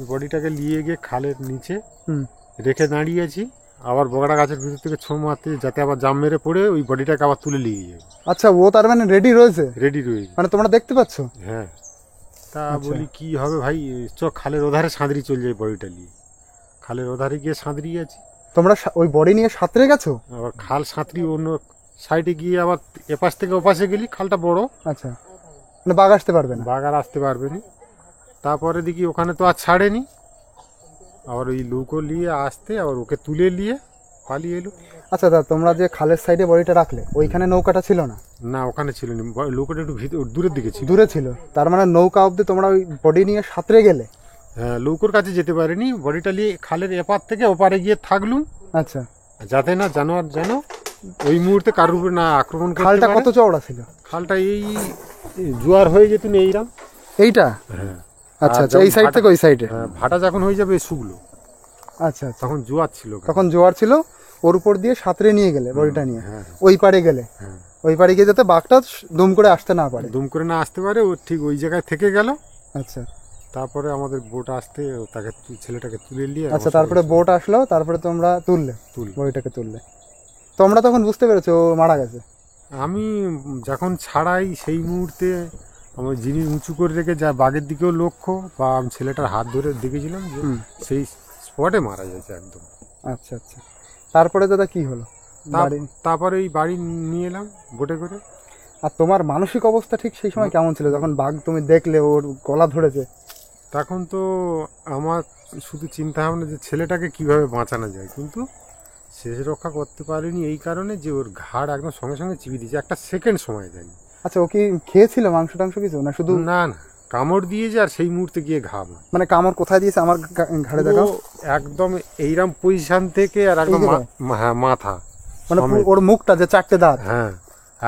বডিটাকে নিয়ে গিয়ে খালের নিচে রেখে দাঁড়িয়ে আছি, আবার বগড়া গাছের ভিতর থেকে ছো মারতে যাতে আবার জাম মেরে পড়ে ওই বডিটাকে আবার তুলে নিয়ে যাবে। আচ্ছা, ও তার মানে রেডি রয়েছে? মানে তোমরা দেখতে পাচ্ছ? হ্যাঁ। তা বলি কি হবে ভাই, খালের ওধারে সাঁতরি চলে যায় বডিটা নিয়ে। খালের ওধারে গিয়ে সাঁতরি আছি। তোমরা ওই বডি নিয়ে সাঁতরে গেছো? আবার খাল সাঁতরি অন্য সাইডে গিয়ে আবার এপাশ থেকে ওপাশে গেলি, খালটা বড়। আচ্ছা, মানে বাঘ আসতে পারবে না? বাঘ আর আসতে পারবে না। তারপরে দেখি ওখানে তো আর ছাড়েনি, আবার ওই লৌকো নিয়ে আসতে আবার ওকে তুলে নিয়ে পালিয়ে এলো। আচ্ছা দাদা, তোমরা যে খালের সাইডে বডিটা রাখলে, ওইখানে নৌকাটা ছিল না? না, ওখানে ছিল না, লৌকোটা একটু দূরের দিকে ছিল। দূরে ছিল, তার মানে নৌকা অব্দি তোমরা ওই বডি নিয়ে সাঁতরে গেলে? হ্যাঁ, লৌকোর কাছে যেতে পারিনি, বডিটা নিয়ে খালের এপার থেকে ওপারে গিয়ে থাকলুম। আচ্ছা, যাতে না জানোয়ার যেন ওই মুহূর্তে কারোর উপরে না আক্রমণ করতে পারে। খালটা কত চওড়া ছিল? খালটা এই জোয়ার হয়ে যেত না এইরাম। এইটা? হ্যাঁ। আচ্ছা, এই সাইড থেকে ওই সাইডে? ভাটা যখন হয়ে যাবে শুকলো। আচ্ছা, তখন জোয়ার ছিল। তখন জোয়ার ছিল, ওর উপর দিয়ে সাঁতরে নিয়ে গেলে বডিটা নিয়ে ওই পারে গেলে, ওই পারে গিয়ে যাতে বাঘটা দুম করে আসতে না পারে। দুম করে না আসতে পারে, ও ঠিক ওই জায়গায় থেকে গেল। আচ্ছা, তারপরে আমাদের বোট আসতে তাকে ছেলেটাকে তুলে নিয়ে। আচ্ছা, তারপরে বোট আসলো, তারপরে তোমরা বডিটাকে তুললে। তোমরা তখন বুঝতে পেরেছো ও মারা গেছে? আমি যখন ছাড়াই সেই মুহূর্তে আমার জিনিস উঁচু করে রেখে যা বাঘের দিকেও লক্ষ্য বা আমি ছেলেটার হাত ধরে দেখেছিলাম যে সেই স্পটে মারা যাচ্ছে একদম। আচ্ছা আচ্ছা, তারপরে দাদা কি হলো? তারপরে এই বাড়ি নিয়ে এলাম বোটে করে। আর তোমার মানসিক অবস্থা ঠিক সেই সময় কেমন ছিল যখন বাঘ তুমি দেখলে ওর গলা ধরেছে? তখন তো আমার শুধু চিন্তা ভাবনা যে ছেলেটাকে কিভাবে বাঁচানো যায়, কিন্তু শেষ রক্ষা করতে পারিনি এই কারণে যে ওর ঘাড় একদম সঙ্গে সঙ্গে চিপি দিয়েছে, একটা সেকেন্ড সময় দেয়নি। আচ্ছা, ও কি খেয়েছিল মাংস টাংস কিছু, না শুধু? না না, কামড় দিয়েছে আর সেই মুহূর্তে গিয়ে ঘাম। মানে কামড় কোথায় দিয়েছে আমার ঘাড়ে দেখাও। একদম এইরকম পজিশন থেকে আর একদম হ্যাঁ মাথা, মানে ওর মুখটা যে 4টে দাঁত, হ্যাঁ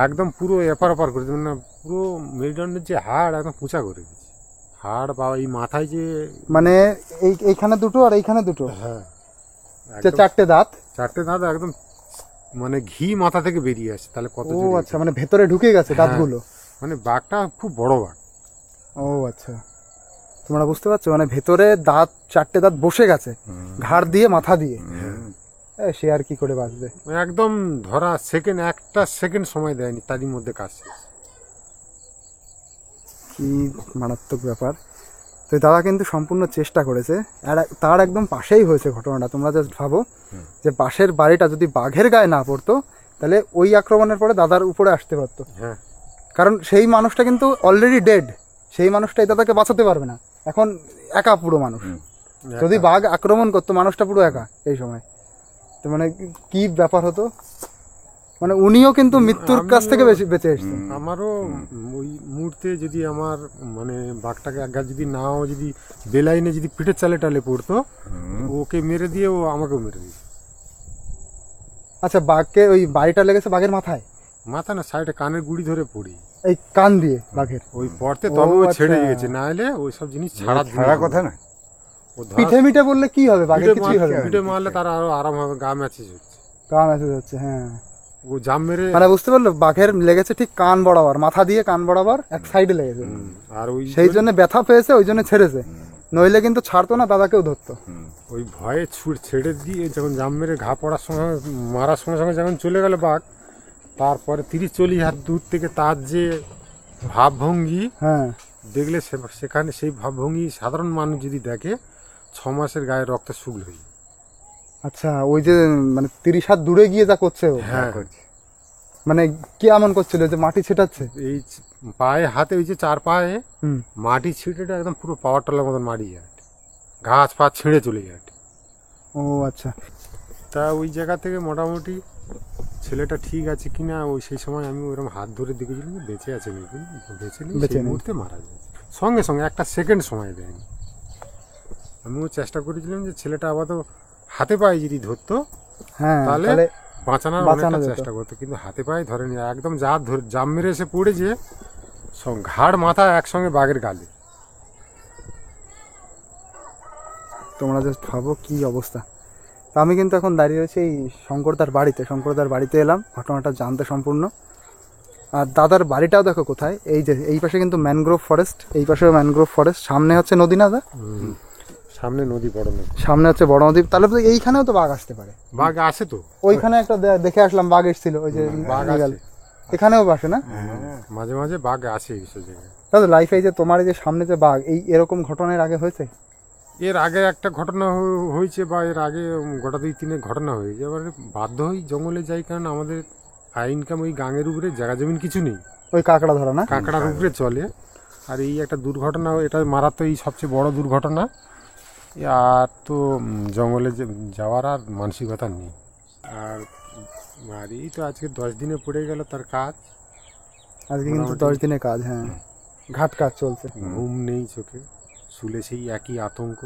একদম পুরো এপার ওপার করে দিয়েছে, মানে পুরো মেরুদণ্ডের যে হাড় একদম পুঁচা করে দিয়েছে। হাড় বা এই মাথায় যে মানে এইখানে দুটো আর এইখানে দুটো, হ্যাঁ যে 4টে দাঁত, 4টে দাঁত একদম মানে ঘি মাথা থেকে বেরিয়ে আসছে। তাহলে কত ও আচ্ছা, মানে ভেতরে ঢুকে গেছে দাঁতগুলো। মানে বাঘটা খুব বড় বাঘ। ও আচ্ছা, তোমরা বুঝতে পারছো, মানে ভেতরে দাঁত 4টে দাঁত বসে গেছে ঘাড় দিয়ে মাথা দিয়ে। সে আর কি করে বাঁচবে? একদম ধরা সেকেন্ড, একটা সেকেন্ড সময় দেয়নি, তারই মধ্যে কাজ শেষ। কি মারাত্মক ব্যাপার। তো দাদা কিন্তু সম্পূর্ণ চেষ্টা করেছে, আর তার একদম পাশেই হয়েছে ঘটনাটা। তোমরা জাস্ট ভাবো যে পাশের বাড়িটা যদি বাঘের গায়ে না পড়তো তাহলে ওই আক্রমণের পরে দাদার উপরে আসতে পারতো। হ্যাঁ, কারণ সেই মানুষটা কিন্তু অলরেডি ডেড, সেই মানুষটাই দাদাকে বাঁচাতে পারবে না। এখন একা পুরো মানুষ, যদি বাঘ আক্রমণ করতো মানুষটা পুরো একা এই সময়, তো মানে কি ব্যাপার হতো। মানে উনিও কিন্তু মৃত্যুর কাছ থেকে বেঁচে এসেছেন। আমারও ওই মুহূর্তে যদি আমার মানে বাঘটাকে একগাছ যদি নাও যদি বেলাইনে যদি পিঠের চালে টালে পড়তো, ওকে মেরে দিয়ে ও আমাকেও মেরে দিত। আচ্ছা, বাঘকে ওই বাড়িটা লেগেছে বাঘের মাথায়? মাথা না, সাইডে কানের গুড়ি ধরে পড়ি, এই কান দিয়ে বাঘের ওই পড়তে তবে ও ছেড়ে গেছে, না হলে ওই সব জিনিস ছাড়া কথা না। পিঠে মিঠে বললে কি হবে, বাঘের কিছুই হবে না। পিঠে মারলে তার আরো আরাম হবে, গা ম্যাচেজ হচ্ছে, গা ম্যাচেজ হচ্ছে। হ্যাঁ, ও জাম মেরে মানে বুঝতে পারলো, বাঘের লেগেছে ঠিক কান বরাবর, মাথা দিয়ে কান বরাবর এক সাইডে লেগেছে, আর ওই সেই জন্য ব্যথা পেয়েছে, ওই জন্য ছেড়েছে, নইলে কিন্তু ছাড়তো না, দাদাকেও ধরতো। ওই ভয়ে ছেড়ে দিয়ে যখন জাম মেরে ঘা পড়ার সঙ্গে মারার সঙ্গে সঙ্গে যখন চলে গেল বাঘ, তারপরে 30-40 হাত দূর থেকে তার যে ভাবভঙ্গি, হ্যাঁ দেখলে সেখানে সেই ভাবভঙ্গি সাধারণ মানুষ যদি দেখে 6 মাসের গায়ে রক্ত শুকল হয়ে। আচ্ছা, ওই যে মানে 30 হাত দূরে গিয়ে যা করছে ও, হ্যাঁ, মানে কি এমন করছিল যে মাটি ছেটাচ্ছে? এই পায়ে হাতে ওই যে 4 পায়ে মাটি ছিটেটা একদম পুরো পাওয়ার টলার মতন মারি যায়, ঘাস ফাঁস ছিঁড়ে চলে যায়। ও আচ্ছা, তা ওই জায়গা থেকে মোটামুটি ছেলেটা ঠিক আছে কিনা ওই সেই সময় আমি ওইরকম হাত ধরে দেখেছিলাম যে বেঁচে আছে নাকি, বেঁচে নেই, সেই মুহূর্তে মারা যায় সঙ্গে সঙ্গে, একটা সেকেন্ড সময় দেয়নি। আমিও চেষ্টা করেছিলাম যে ছেলেটা আপাতত হাতে পায়ে যদি ধরতো হ্যাঁ তাহলে বাঁচানোর অনেকটা চেষ্টা করতো, কিন্তু হাতে পায়ে ধরেনি, একদম জাম মেরে এসে পড়েছে ঘাড় মাথা একসঙ্গে বাঘের গালে। তোমরা জাস্ট ভাবো কি অবস্থা। তো আমি কিন্তু এখন দাঁড়িয়ে রয়েছি এই শঙ্করদার বাড়িতে এলাম ঘটনাটা জানতে সম্পূর্ণ। আর দাদার বাড়িটাও দেখো কোথায়, এই যে এই পাশে কিন্তু ম্যানগ্রোভ ফরেস্ট, এই পাশেও ম্যানগ্রোভ ফরেস্ট, সামনে হচ্ছে নদী, না দা? সামনে নদী, বড় নদী, সামনে হচ্ছে বড় নদী। তাহলে তো এইখানেও তো বাঘ আসতে পারে। বাঘ আসে তো, ওইখানে একটা দেখে আসলাম বাঘ এসেছিল, ওই যে বাঘ আসে, এখানেও আসে না? মাঝে মাঝে বাঘ আসে এইসব জায়গায়। দাদা লাইফে যে তোমার এই যে সামনে যে বাঘ, এই এরকম ঘটনার আগে হয়েছে? এর আগে একটা ঘটনা হয়েছে, বা এর আগে গোটা 2-3 ঘটনা হয়েছে। এবারে বাধ্য হই জঙ্গলে যাই, কারণ আমাদের ইনকাম ওই গাঙের উপরে জায়গা জমিন কিছু নেই, ওই কাঁকড়া ধরা না, কাঁকড়ার উপরে চলে। আর এই একটা দুর্ঘটনা, এটা মারাত্মক, এই সবচেয়ে বড় দুর্ঘটনা। আর তো জঙ্গলে যাওয়ার আর মানসিকতা নেই। আর এই তো আজকে 10 দিনে পড়ে গেল তার কাজ, আজকে কিন্তু 10 দিনের কাজ। হ্যাঁ, ঘাট কাজ চলছে, ঘুম নেই চোখে, শুলে সেই একই আতঙ্ক।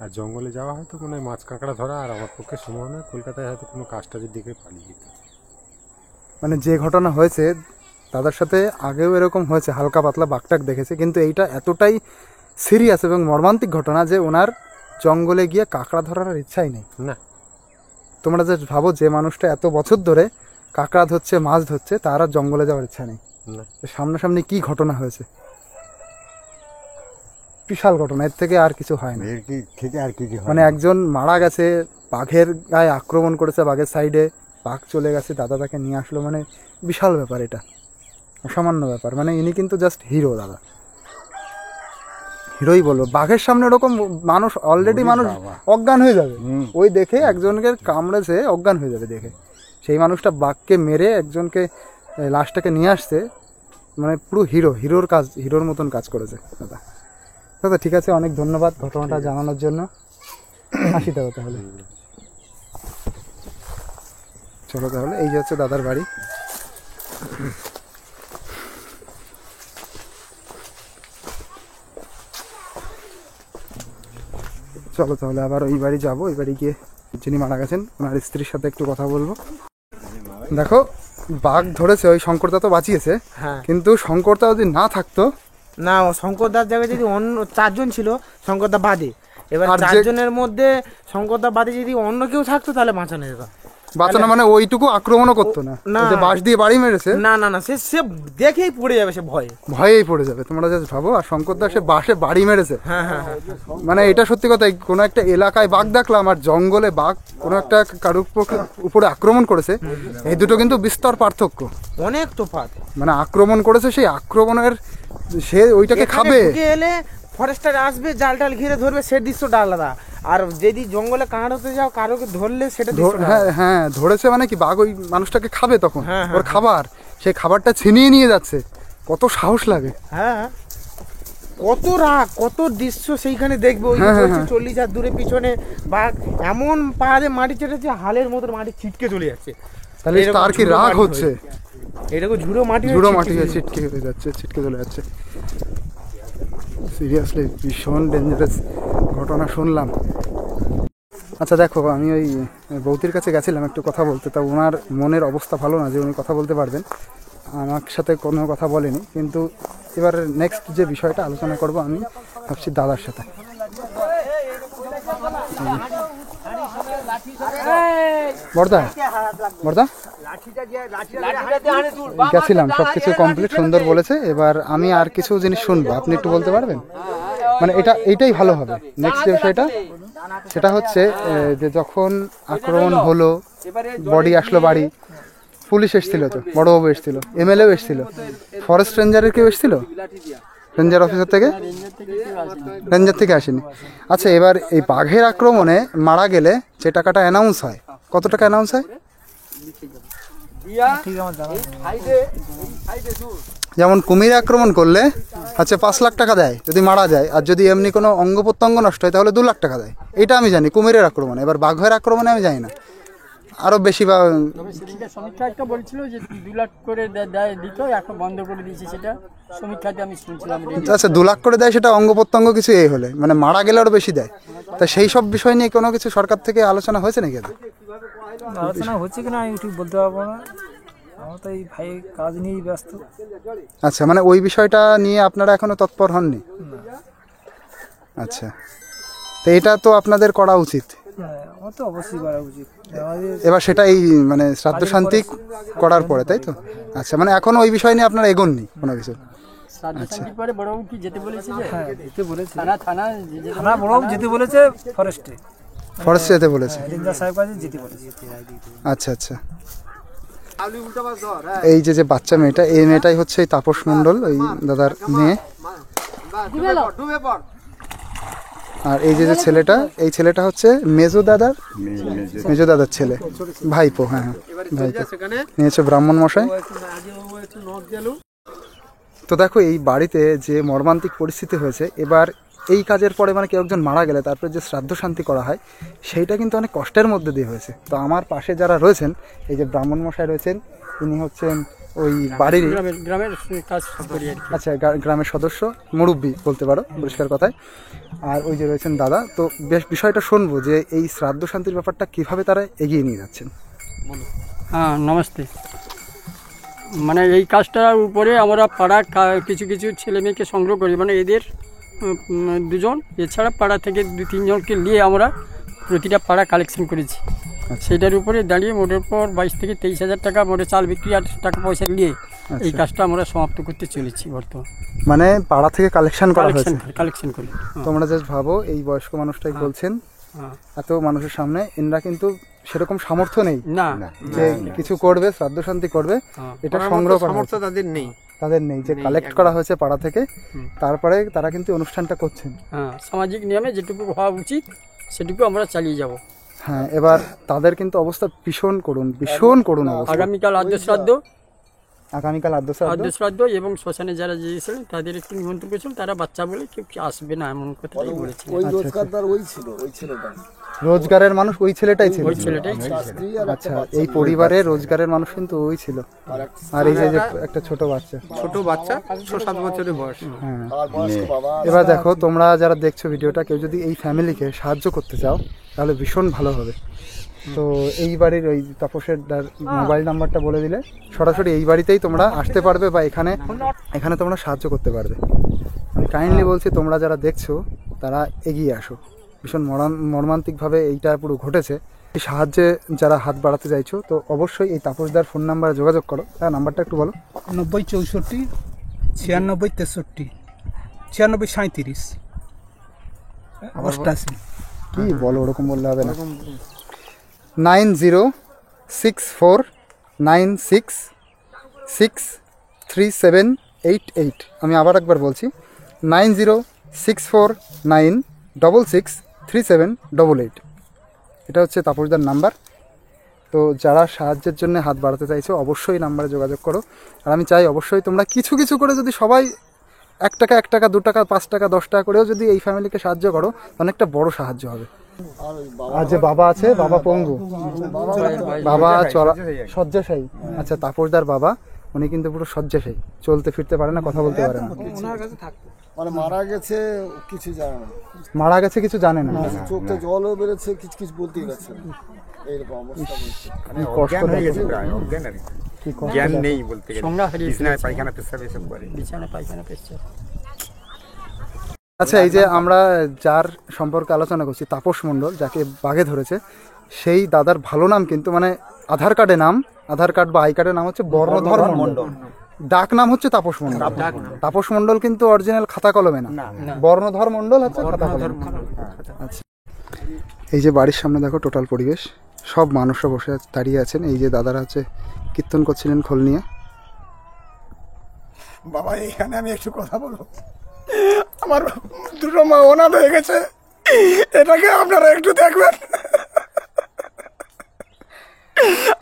আর জঙ্গলে যাওয়া হয়তো কোনো মাছ কাঁকড়া ধরা আর আমার পক্ষে সম্ভব নয়, কলকাতায় হয়তো কোনো কাজটাজের দিকে পালিয়ে যেতে। মানে যে ঘটনা হয়েছে দাদার সাথে আগেও এরকম হয়েছে, হালকা পাতলা বাঘটাক দেখেছে, কিন্তু এইটা এতটাই সিরিয়াস এবং মর্মান্তিক ঘটনা যে ওনার জঙ্গলে গিয়ে কাঁকড়া ধরার আর ইচ্ছাই নেই। না, তোমরা যে ভাবো যে মানুষটা এত বছর ধরে কাঁকড়া ধরছে, মাছ ধরছে, তার আর জঙ্গলে যাওয়ার ইচ্ছা নেই। সামনাসামনি কি ঘটনা হয়েছে, বিশাল ঘটনা, এর থেকে আর কিছু হয় না। মানে একজন মারা গেছে, বাঘের গায়ে আক্রমণ করেছে, বাঘের সাইডে বাঘ চলে গেছে, দাদা তাকে নিয়ে আসলো, মানে বিশাল ব্যাপার, এটা অসামান্য ব্যাপার। মানে ইনি কিন্তু জাস্ট হিরো, দাদা হিরোই বলবো। বাঘের সামনে ওরকম মানুষ অলরেডি মানুষ অজ্ঞান হয়ে যাবে, ওই দেখে একজনকে কামড়েছে অজ্ঞান হয়ে যাবে দেখে, সেই মানুষটা বাঘকে মেরে একজনকে লাশটাকে নিয়ে আসছে, মানে পুরো হিরোর কাজ, হিরোর মতন কাজ করেছে দাদা। দাদা ঠিক আছে, অনেক ধন্যবাদ ঘটনাটা জানানোর জন্য। আসি দাদা তাহলে, চলো তাহলে। এই যে হচ্ছে দাদার বাড়ি। চলো তাহলে আবার ওই বাড়ি যাবো, ওই বাড়ি গিয়ে যিনি মারা গেছেন ওনার স্ত্রীর সাথে একটু কথা বলবো। দেখো বাঘ ধরেছে, ওই শঙ্করদা তো বাঁচিয়েছে, হ্যাঁ কিন্তু শঙ্করদা যদি না থাকতো, না শঙ্করদার জায়গায় যদি অন্য 4 জন ছিল শঙ্করদা বাদে, এবার আর যে- 4 জনের মধ্যে শঙ্করদা বাদে যদি অন্য কেউ থাকতো তাহলে বাঁচানো যেত। বাঁচানো মানে ওইটুকু আক্রমণও করতো না, না। ওই যে বাঁশ দিয়ে বাড়ি মেরেছে, না না না, সে সে দেখেই পড়ে যাবে, সে ভয়ে। ভয়েই পড়ে যাবে, তোমরা জাস্ট ভাবো। আর শঙ্করদা সে বাঁশে বাড়ি মেরেছে, হ্যাঁ হ্যাঁ হ্যাঁ, মানে এটা সত্যি কথা। কোনো একটা এলাকায় বাঘ দেখলাম আর জঙ্গলে বাঘ কোনো একটা কারুর উপরে আক্রমণ করেছে, এই দুটো কিন্তু বিস্তর পার্থক্য। অনেক তোফাত। মানে আক্রমণ করেছে, সেই আক্রমণের সে ওইটাকে এখানে খাবে। ঢুকে এলে ফরেস্টার আসবে, জাল টাল ঘিরে ধরবে, সে দৃশ্যটা আলাদা। আর যদি জঙ্গলে কাঁড়তে যাও কারোকে ধরলে সেটা দৃশ্যটা হ্যাঁ আলাদা। হ্যাঁ, ধরেছে মানে কি, বাঘ ওই মানুষটাকে খাবে তখন, হ্যাঁ, ওর খাবার, সেই খাবারটা ছিনিয়ে নিয়ে যাচ্ছে, কত সাহস লাগে। হ্যাঁ, কত রাগ, কত দৃশ্য সেইখানে দেখবে। ওই হ্যাঁ, হ্যাঁ, 40 হাত দূরে পিছনে বাঘ এমন পাহাড়ে মাটি চেটেছে, হালের মতো মাটি ছিটকে চলে যাচ্ছে। তাহলে এরকম তার কি ঝুড়ো রাগ মাটি হচ্ছে, এরকম ঝুড়ো মাটি হয়ে ঝুড়ো ছিটকে মাটি হয়ে চলে ছিটকে হয়ে যাচ্ছে, ছিটকে চলে যাচ্ছে। সিরিয়াসলি ভীষণ ডেঞ্জারাস ঘটনা শুনলাম। আচ্ছা দেখো, আমি ওই বৌদির কাছে গেছিলাম একটু কথা বলতে, তা ওনার মনের অবস্থা ভালো না যে উনি কথা বলতে পারবেন, আমার সাথে কোনো কথা বলেনি। কিন্তু এবার নেক্সট যে বিষয়টা আলোচনা করব আমি ভাবছি দাদার সাথে। বর্দা বর্দা গেছিলাম, সব কিছু কমপ্লিট, সুন্দর বলেছে। এবার আমি আর কিছু জিনিস শুনবো, আপনি একটু বলতে পারবেন? মানে এইটাই ভালো হবে। নেক্সট যে বিষয়টা সেটা হচ্ছে যে যখন আক্রমণ হলো, বডি আসলো বাড়ি, পুলিশ এসেছিল, তো বড়বাবু এসেছিল, এমএলএও এসেছিল, ফরেস্ট রেঞ্জারের কেউ এসেছিল, রেঞ্জার অফিসার থেকে, রেঞ্জার থেকে আসেনি। আচ্ছা এবার এই বাঘের আক্রমণে মারা গেলে যে টাকাটা অ্যানাউন্স হয়, কত টাকা অ্যানাউন্স হয়? যেমন কুমির আক্রমণ করলে আচ্ছা 5 লাখ টাকা দেয় যদি মারা যায়, আর যদি এমনি কোনো অঙ্গ প্রত্যঙ্গ নষ্ট হয় তাহলে 2 লাখ টাকা দেয়। এটা আমি জানি কুমিরের আক্রমণে। এবার বাঘের আক্রমণে আমি জানি না, আরো বেশি বা সমীক্ষা একটা বলছিল যে 2 লাখ করে দিত, এখন বন্ধ করে দিয়েছে, সেটা সমীক্ষাতে আমি শুনছিলাম। আচ্ছা 2 লাখ করে দেয়, সেটা অঙ্গ প্রত্যঙ্গ কিছু এই হলে, মানে মারা গেলে আরো বেশি দেয়। তা সেই সব বিষয় নিয়ে কোনো কিছু সরকার থেকে আলোচনা হয়েছে নাকি? আলোচনা হচ্ছে কিনা আমি ঠিক বলতে পারবো না, আমার তো এই ভাই কাজ নিয়েই ব্যস্ত। আচ্ছা মানে ওই বিষয়টা নিয়ে আপনারা এখনো তৎপর হননি? আচ্ছা, তো এটা তো আপনাদের করা উচিত। আমার তো অবশ্যই করা উচিত। এবার সেটা এই মানে শ্রাদ্ধ শান্তি করার পরে, তাই তো? আচ্ছা মানে এখন ওই বিষয় নিয়ে আপনারা এগোননি কোনো কিছু? শান্তির পরে বড়বাবু কি যেতে বলেছে? যে হ্যাঁ যেতে বলেছে, থানা বড়বাবু যেতে বলেছে, ফরেস্টে ফরেস্ট যেতে বলেছে। রেঞ্জার সাহেব কাছে যেতে বলেছে। আচ্ছা আচ্ছা, এই যে বাচ্চা মেয়েটা, এই মেয়েটাই হচ্ছে এই তাপস মণ্ডল, ওই দাদার মেয়ে। আর এই যে ছেলেটা, এই ছেলেটা হচ্ছে মেজো দাদার ছেলে, ভাইপো। হ্যাঁ ভাইপো, নিয়েছে ব্রাহ্মণ মশাই। তো দেখো এই বাড়িতে যে মর্মান্তিক পরিস্থিতি হয়েছে, এবার এই কাজের পরে মানে কেউ একজন মারা গেলে তারপরে যে শ্রাদ্ধ শান্তি করা হয়, সেইটা কিন্তু অনেক কষ্টের মধ্যে দিয়ে হয়েছে। তো আমার পাশে যারা রয়েছেন, এই যে ব্রাহ্মণ মশাই রয়েছেন, তিনি হচ্ছেন ওই বাড়ির গ্রামের কাজ করি আর কি। আচ্ছা গ্রামের সদস্য, মুরব্বি বলতে পারো পরিষ্কার কথায়। আর ওই যে রয়েছেন দাদা। তো বেশ বিষয়টা শুনবো যে এই শ্রাদ্ধ শান্তির ব্যাপারটা কিভাবে তারা এগিয়ে নিয়ে যাচ্ছেন। হ্যাঁ নমস্তে। মানে এই কাজটার উপরে আমরা পাড়া কিছু ছেলে মেয়েকে সংগ্রহ করি, মানে এদের 2 জন, এছাড়া পাড়া থেকে 2-3 জনকে নিয়ে আমরা প্রতিটা পাড়া কালেকশন করেছি। সেটার উপরে দাঁড়িয়ে মোটের পর 22 থেকে 23 হাজার টাকা মোটে চাল বিক্রি আর টাকা পয়সা নিয়ে এই কাজটা আমরা সমাপ্ত করতে চলেছি বর্তমান। মানে পাড়া থেকে কালেকশন করা হয়েছে, কালেকশন করি। তোমরা জাস্ট ভাবো, এই বয়স্ক মানুষটাই বলছেন এত মানুষের সামনে, এনরা কিন্তু সেরকম সামর্থ্য নেই না যে কিছু করবে, শ্রাদ্ধ শান্তি করবে, এটা সংগ্রহ করা সামর্থ্য তাদের নেই। তাদের নেই, যে কালেক্ট করা হয়েছে পাড়া থেকে, তারপরে তারা কিন্তু অনুষ্ঠানটা করছেন। হ্যাঁ, সামাজিক নিয়মে যেটুকু হওয়া উচিত সেটুকু আমরা চালিয়ে যাব। হ্যাঁ, এবার তাদের কিন্তু অবস্থা ভীষণ করুন অবস্থা। আগামীকাল আদ্যশ্রাদ্ধ আগামীকাল আদ্য শ্রাদ্ধ এবং শ্মশানে যারা গিয়েছিলেন তাদের একটু নিমন্ত্রণ করেছিল, তারা বাচ্চা বলে কেউ আসবে না এমন কথাটাই বলেছিল। রোজগারের মানুষ ওই ছেলেটাই ছিল। ওই ছেলেটাই ছিল। আচ্ছা, এই পরিবারের রোজগারের মানুষ কিন্তু ওই ছিল। আর এই যে একটা ছোট বাচ্চা, 6-7 বছরের বয়স। হ্যাঁ। এবার দেখো, তোমরা যারা দেখছো ভিডিওটা, কেউ যদি এই ফ্যামিলিকে সাহায্য করতে চাও তাহলে ভীষণ ভালো হবে। তো এই বাড়ির ওই তাপসের মোবাইল নাম্বারটা বলে দিলে সরাসরি এই বাড়িতেই তোমরা আসতে পারবে, বা এখানে তোমরা সাহায্য করতে পারবে। আমি কাইন্ডলি বলছি, তোমরা যারা দেখছো তারা এগিয়ে আসো। ভীষণ মর্মান্তিকভাবে এইটা পুরো ঘটেছে। এই সাহায্যে যারা হাত বাড়াতে চাইছো, তো অবশ্যই এই তাপসদার ফোন নাম্বারে যোগাযোগ করো। তার নাম্বারটা একটু বলো। 90 64 96 63 96 37 88। কি বলো, ওরকম বললে হবে না। 9064966378। আমি আবার একবার বলছি, 9064966378। এটা হচ্ছে তাপসদার নাম্বার। তো যারা সাহায্যের জন্য হাত বাড়াতে চাইছো অবশ্যই নাম্বারে যোগাযোগ করো। আর আমি চাই অবশ্যই তোমরা কিছু কিছু করে, যদি সবাই 1 টাকা 1 টাকা 2 টাকা 5 টাকা 10 টাকা করেও যদি এই ফ্যামিলিকে সাহায্য করো, অনেকটা বড় সাহায্য হবে। আর যে বাবা আছে, বাবা পঙ্গু, বাবা শয্যাশায়ী। আচ্ছা, তাপসদার বাবা, উনি কিন্তু পুরো শয্যাশায়ী, চলতে ফিরতে পারে না, কথা বলতে পারে না। মানে মারা গেছে কিছু জানে না, মারা গেছে কিছু জানে না, চোখে জলও বেরোচ্ছে, কিছু কিছু বলতেই পারছে না, এইরকম অবস্থা। জ্ঞান নেই বলতে গেলে, সংজ্ঞা হারিয়ে বিছানায় পায়খানা পেশাব এসব করে। বিছানা পায়খানা পেশাব। আচ্ছা, এই যে আমরা যার সম্পর্কে আলোচনা করছি, তাপস মণ্ডল, যাকে বাঘে ধরেছে, সেই দাদার ভালো নাম কিন্তু, মানে আধার কার্ডে নাম, আধার কার্ড বা আই কার্ডের নাম হচ্ছে বর্ণধর মণ্ডল, ডাক নাম হচ্ছে তাপস মণ্ডল। তাপস মণ্ডল কিন্তু অরিজিনাল খাতা কলমে না, বর্ণধর মণ্ডল হচ্ছে খাতা কলমে। আচ্ছা, এই যে বাড়ির সামনে দেখো টোটাল পরিবেশ, সব মানুষরা বসে দাঁড়িয়ে আছেন। এই যে দাদারা হচ্ছে কীর্তন করছিলেন খোল নিয়ে। বাবা, এখানে আমি একটু কথা বলবো। আমার 2টো মা অনাথ হয়ে গেছে, এটাকে আপনারা একটু দেখবেন।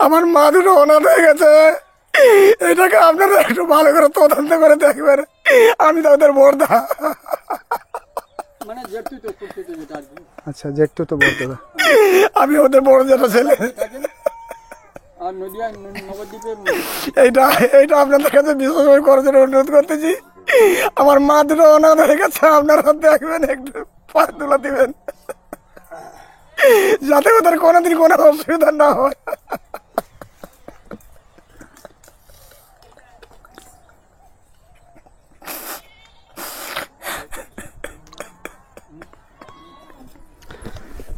আমার মা 2টো অনাথ হয়ে গেছে, এটাকে আপনারা একটু ভালো করে তদন্ত করে দেখবেন। আমি তো ওদের বর্দা। আচ্ছা, জেঠু তো বলতে হবে। আমি ওদের বড় যেটা ছেলে। এইটা আপনাদের কাছে বিশেষ করার জন্য অনুরোধ করতেছি। আমার মা 2টো অনাথ হয়ে গেছে, আপনারা দেখবেন, একটু পা তুলে দিবেন, যাতে ওদের কোনোদিন কোনো অসুবিধা না হয়।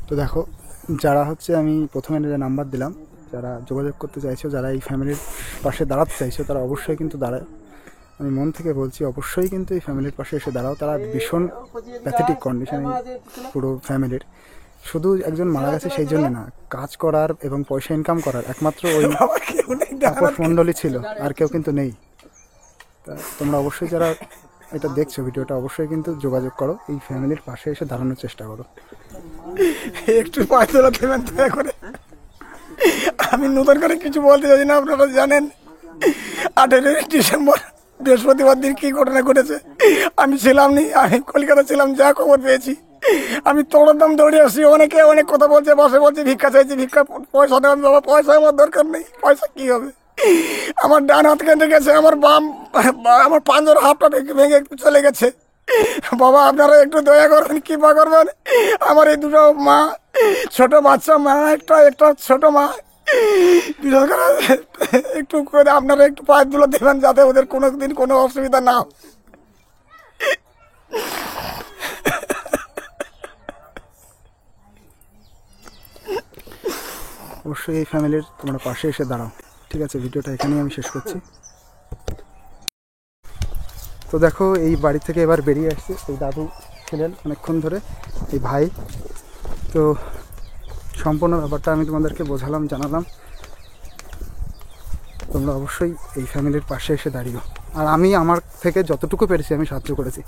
তো দেখো, যারা হচ্ছে, আমি প্রথমে যে নাম্বার দিলাম, যারা যোগাযোগ করতে চাইছো, যারা এই ফ্যামিলির পাশে দাঁড়াতে চাইছো, তারা অবশ্যই কিন্তু দাঁড়ায়। আমি মন থেকে বলছি, অবশ্যই কিন্তু এই ফ্যামিলির পাশে এসে দাঁড়াও। তারা ভীষণ প্যাথেটিক কন্ডিশনে পুরো ফ্যামিলির। শুধু একজন মারা গেছে সেই জন্য না, কাজ করার এবং পয়সা ইনকাম করার একমাত্র ওই তাপস মণ্ডলই ছিল, আর কেউ কিন্তু নেই। তা তোমরা অবশ্যই যারা এটা দেখছো ভিডিওটা, অবশ্যই কিন্তু যোগাযোগ করো, এই ফ্যামিলির পাশে এসে দাঁড়ানোর চেষ্টা করো। একটু পায়ে তোলা দেবেন দয়া করে। আমি নতুন করে কিছু বলতে চাই না, আপনারা জানেন 18 ডিসেম্বর বৃহস্পতিবার দিন কি ঘটনা ঘটেছে। আমি ছিলাম নি, আমি কলকাতা ছিলাম, যা খবর পেয়েছি আমি দৌড়াম দৌড়ে আসছি। অনেকে অনেক কথা বলছে, বাসে বলছে ভিক্ষা চাইছি, ভিক্ষা পয়সা দেওয়া। বাবা, পয়সা আমার দরকার নেই, পয়সা কি হবে। আমার ডান হাত কেটে গেছে, আমার আমার পাঁজর হাতটা ভেঙে একটু চলে গেছে। বাবা, আপনারা একটু দয়া করবেন, কৃপা করবেন। আমার এই 2টো মা, ছোট বাচ্চা মা, একটা ছোট মা, বিশেষ করে একটু করে আপনারা একটু পায়ে তুলে দেবেন, যাতে ওদের কোনোদিন কোনো অসুবিধা না হয়। অবশ্যই এই ফ্যামিলির তোমরা পাশে এসে দাঁড়াও। ঠিক আছে, ভিডিওটা এখানেই আমি শেষ করছি। তো দেখো, এই বাড়ি থেকে এবার বেরিয়ে আসছে এই দাদু ছিলেন অনেকক্ষণ ধরে, এই ভাই। তো সম্পূর্ণ ব্যাপারটা আমি তোমাদেরকে বোঝালাম, জানালাম। তোমরা অবশ্যই এই ফ্যামিলির পাশে এসে দাঁড়িও, আর আমি আমার থেকে যতটুকু পেরেছি আমি সাহায্য করেছি।